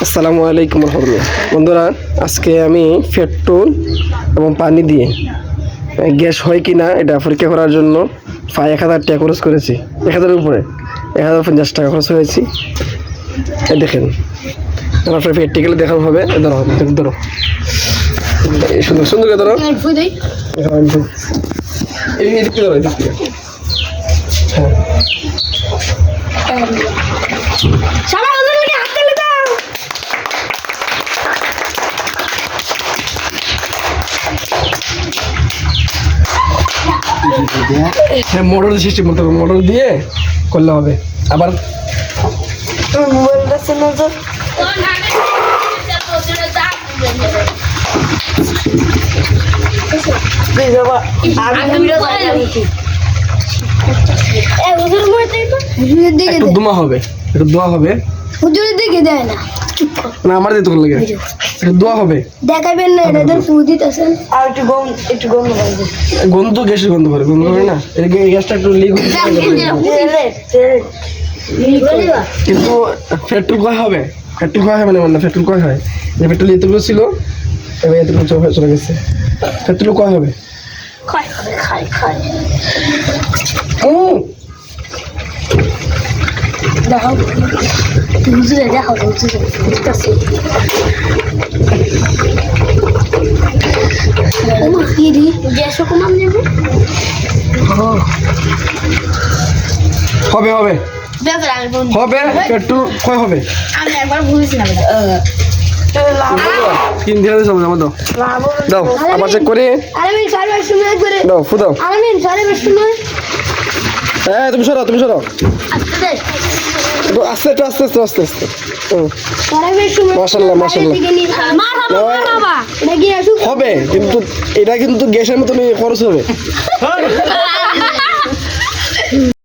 আসসালামু আলাইকুম রহমতুল্লাহ। বন্ধুরা, আজকে আমি পেট্রোল এবং পানি দিয়ে গ্যাস হয় কি না এটা পরীক্ষা করার জন্য প্রায় 1000 টাকা খরচ করেছি। 1000-এর উপরে 1050 টাকা খরচ হয়েছি। এই দেখেন, আমার প্র্যাকটিক্যালি দেখানো হবে। ধরো ধরো, সুন্দর সুন্দর করে ধরো। এদিকে ধরো, এদিকে। হ্যাঁ, মোটর সিস্টেম করতে হবে, মোটর দিয়ে করলে হবে। আবার একটু ধোঁয়া হবে, একটু ধোঁয়া হবে না, আমার দিতে লাগে একটু ধোঁয়া হবে। দেখাবেন না, এটা দেন ফুল দিতেছেন আর একটু গন্ধ পাবে, গন্ধ গ্যাসের গন্ধ করে, গন্ধ করে না, এটা গ্যাসটা একটু লিক হচ্ছে। কিন্তু পেট্রোল কয় হবে, পেট্রোল কয় হবে না, পেট্রোল কয় হয়, যে পেট্রোল এতগুলো ছিল এবার এতগুলো চলে গেছে। পেট্রোল কয় হবে? দেখো হুজুরে, দেখো হুজুরে বুঝতেছি। গ্যাসও কমাম নেবে, হবে হবে হবে। পেট্রোল কয় হবে? আমি একবার ভুলেছিলাম। তিন দিন চলে যাবো। দাও দাও, আবার চেক করে আমি 4:30 সময় করে দাও, ফু দাও। আমি 4:30 সময়। হ্যাঁ, তুমি সরো, তুমি সরো। আস্তে দে, আস্তে একটু, আস্তে আস্তে আস্তে আস্তে। 4:30 সময়। মাশাআল্লাহ, মাশাআল্লাহ। বাবা এটা কি আসু হবে, কিন্তু এটা কিন্তু গ্যাসের মতনই খরচ হবে।